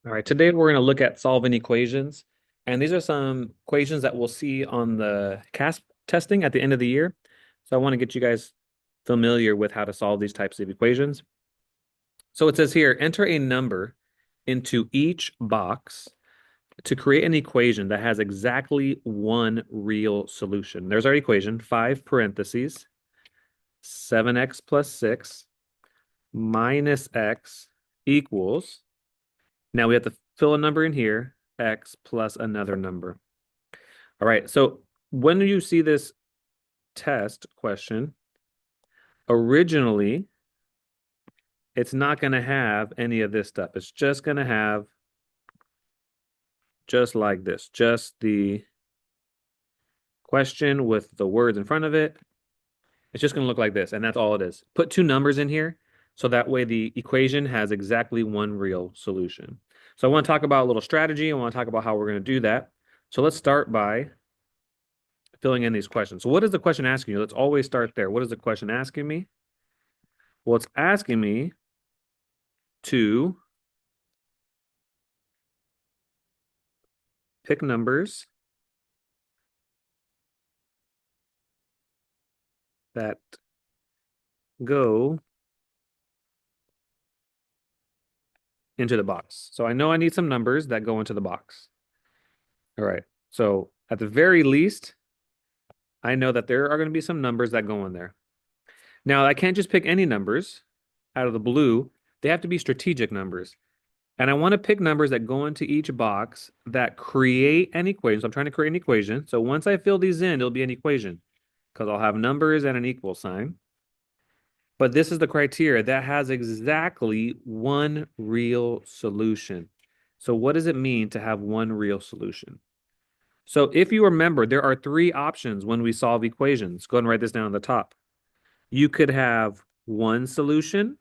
All right, today we're going to look at solving equations. And these are some equations that we'll see on the CAASP testing at the end of the year. So I want to get you guys familiar with how to solve these types of equations. So it says here, enter a number into each box to create an equation that has exactly one real solution. There's our equation, 5 parentheses, 7x plus 6 minus x equals. Now we have to fill a number in here, x plus another number. All right, so when you see this test question, originally, it's not going to have any of this stuff. It's just going to have just like this, just the question with the words in front of it. It's just going to look like this, and that's all it is. Put two numbers in here, so that way the equation has exactly one real solution. So I want to talk about a little strategy. I want to talk about how we're going to do that. So let's start by filling in these questions. So what is the question asking you? Let's always start there. What is the question asking me? Well, it's asking me to pick numbers that go into the box. So I know I need some numbers that go into the box. All right. So at the very least, I know that there are going to be some numbers that go in there. Now, I can't just pick any numbers out of the blue. They have to be strategic numbers. And I want to pick numbers that go into each box that create an equation. So I'm trying to create an equation. So once I fill these in, it'll be an equation because I'll have numbers and an equal sign. But this is the criteria that has exactly one real solution. So what does it mean to have one real solution? So if you remember, there are three options when we solve equations. Go ahead and write this down at the top. You could have one solution.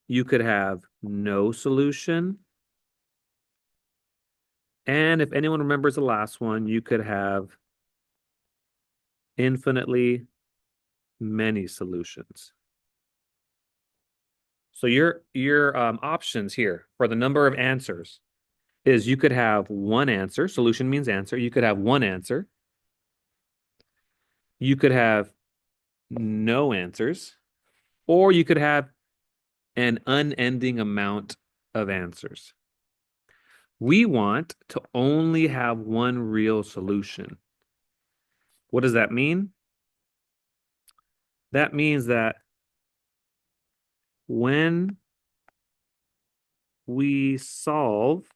You could have no solution. And if anyone remembers the last one, you could have infinitely many solutions. So your options here for the number of answers is you could have one answer. Solution means answer. You could have one answer. You could have no answers, or you could have an unending amount of answers. We want to only have one real solution. What does that mean? That means that when we solve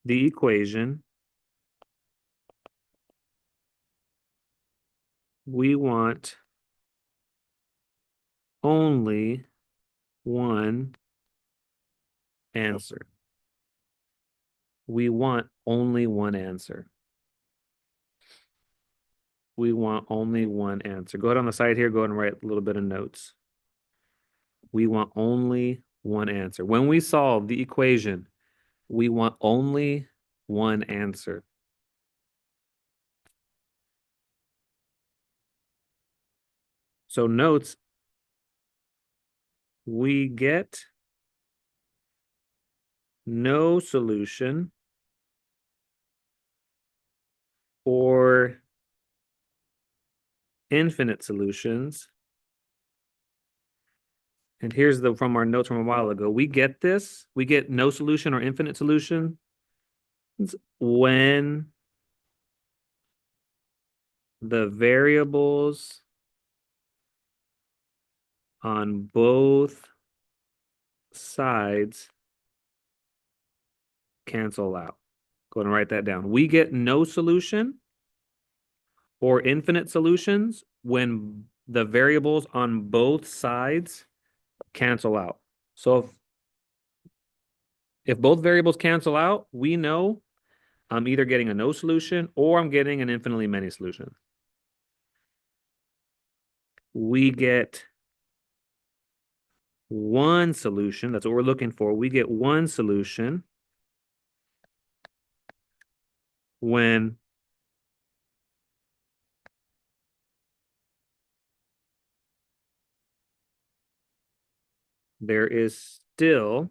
the equation, we want only one answer. We want only one answer. We want only one answer. Go ahead on the side here, go ahead and write a little bit of notes. We want only one answer. When we solve the equation, we want only one answer. So notes, we get no solution or infinite solutions. And here's the from our notes from a while ago. We get this. We get no solution or infinite solution when the variables on both sides cancel out. Go ahead and write that down. We get no solution or infinite solutions when the variables on both sides cancel out. So if both variables cancel out, we know I'm either getting a no solution or I'm getting an infinitely many solution. We get one solution. That's what we're looking for. We get one solution when there is still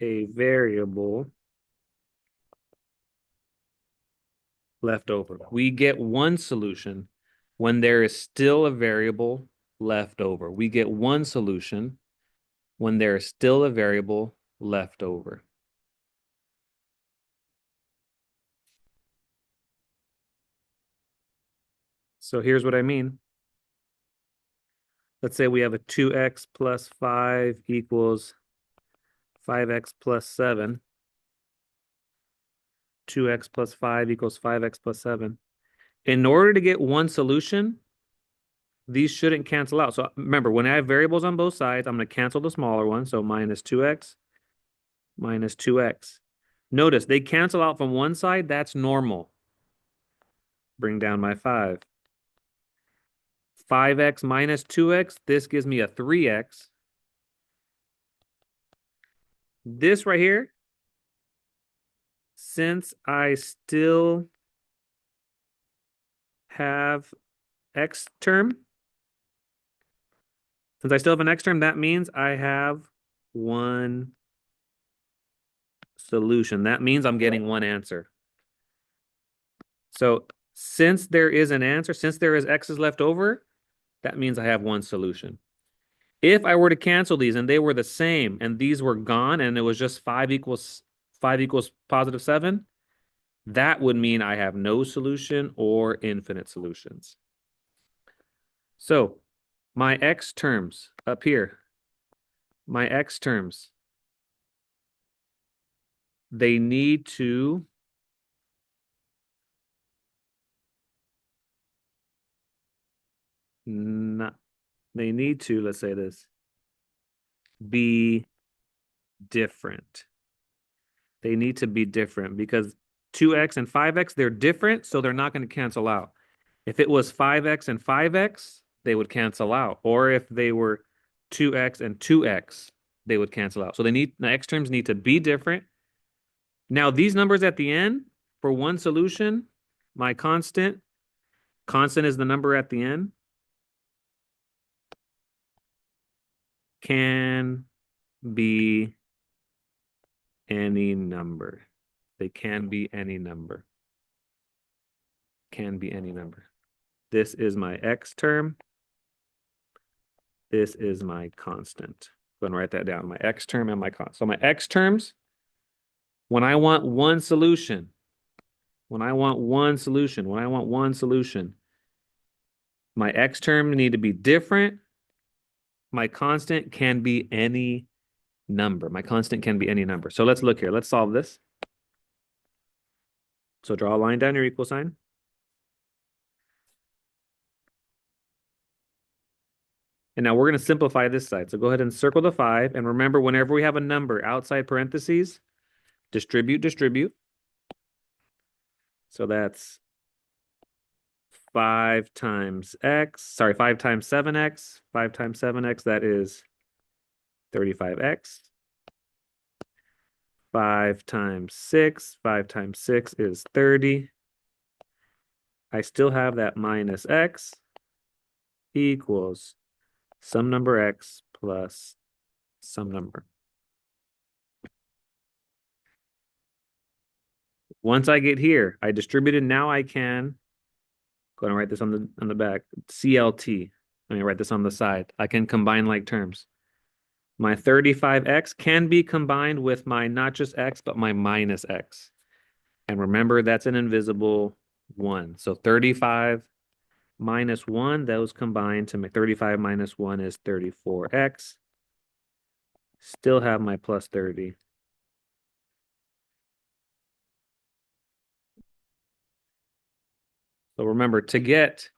a variable left over. We get one solution when there is still a variable left over. We get one solution when there is still a variable left over. So here's what I mean. Let's say we have a 2x plus 5 equals 5x plus 7. 2x plus 5 equals 5x plus 7. In order to get one solution, these shouldn't cancel out. So remember, when I have variables on both sides, I'm going to cancel the smaller one. So minus 2x minus 2x. Notice they cancel out from one side. That's normal. Bring down my 5. 5x minus 2x. This gives me a 3x. This right here, since I still have x term, since I still have an x term, that means I have one solution. That means I'm getting one answer. So since there is an answer, since there is x's left over, that means I have one solution. If I were to cancel these and they were the same and these were gone and it was just 5 equals positive 7, that would mean I have no solution or infinite solutions. So my x terms up here, my x terms, they need to not, they need to, let's say this, be different. They need to be different because 2x and 5x, they're different, so they're not going to cancel out. If it was 5x and 5x, they would cancel out. Or if they were 2x and 2x, they would cancel out. So the x terms need to be different. Now, these numbers at the end, for one solution, my constant is the number at the end, can be any number. They can be any number. Can be any number. This is my x term. This is my constant. Go ahead and write that down. My x term and my constant. So my x terms, when I want one solution, my x term need to be different. My constant can be any number. My constant can be any number. So let's look here. Let's solve this. So draw a line down your equal sign. And now we're going to simplify this side. So go ahead and circle the 5. And remember, whenever we have a number outside parentheses, distribute. So that's 5 times 7x. 5 times 7x, that is 35x. 5 times 6. 5 times 6 is 30. I still have that minus x equals some number x plus some number. Once I get here, I distributed. Now I can go and write this on the back. CLT. Let me write this on the side. I can combine like terms. My 35x can be combined with my not just x, but my minus x. And remember, that's an invisible 1. So 35 minus 1, those combine to make 35 minus 1 is 34x. Still have my plus 30. So remember, to get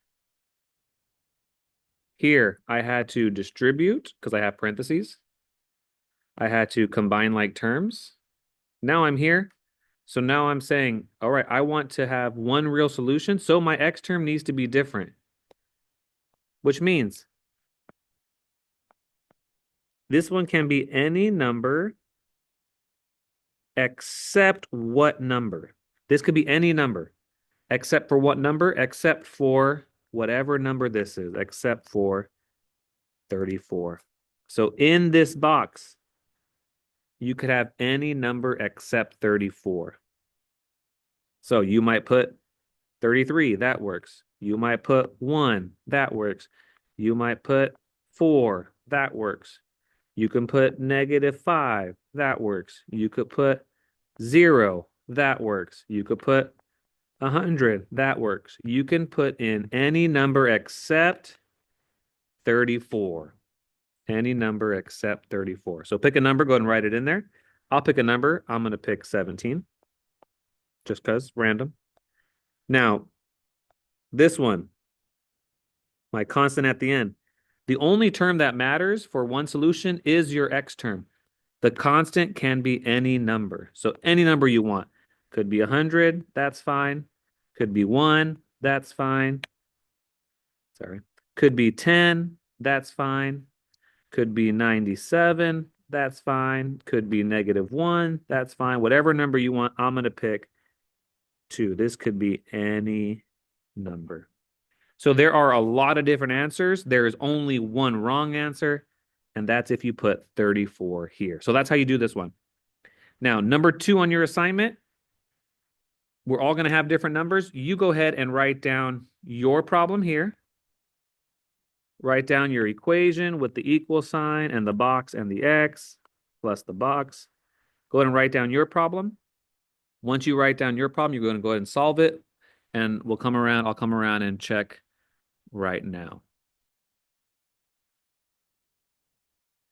here, I had to distribute because I have parentheses. I had to combine like terms. Now I'm here. So now I'm saying, all right, I want to have one real solution. So my x term needs to be different, which means this one can be any number except what number? This could be any number except for what number? Except for whatever number this is, except for 34. So in this box, you could have any number except 34. So you might put 33, that works. You might put 1, that works. You might put 4, that works. You can put -5, that works. You could put 0, that works. You could put 100, that works. You can put in any number except 34. Any number except 34. So pick a number, go ahead and write it in there. I'll pick a number. I'm going to pick 17, just because, random. Now, this one, my constant at the end. The only term that matters for one solution is your x term. The constant can be any number. So any number you want. Could be 100, that's fine. Could be 1, that's fine. Sorry. Could be 10, that's fine. Could be 97, that's fine. Could be -1, that's fine. Whatever number you want, I'm going to pick 2. This could be any number. So there are a lot of different answers. There is only one wrong answer, and that's if you put 34 here. So that's how you do this one. Now, number 2 on your assignment, we're all going to have different numbers. You go ahead and write down your problem here. Write down your equation with the equal sign and the box and the x plus the box. Go ahead and write down your problem. Once you write down your problem, you're going to go ahead and solve it, and I'll come around and check right now.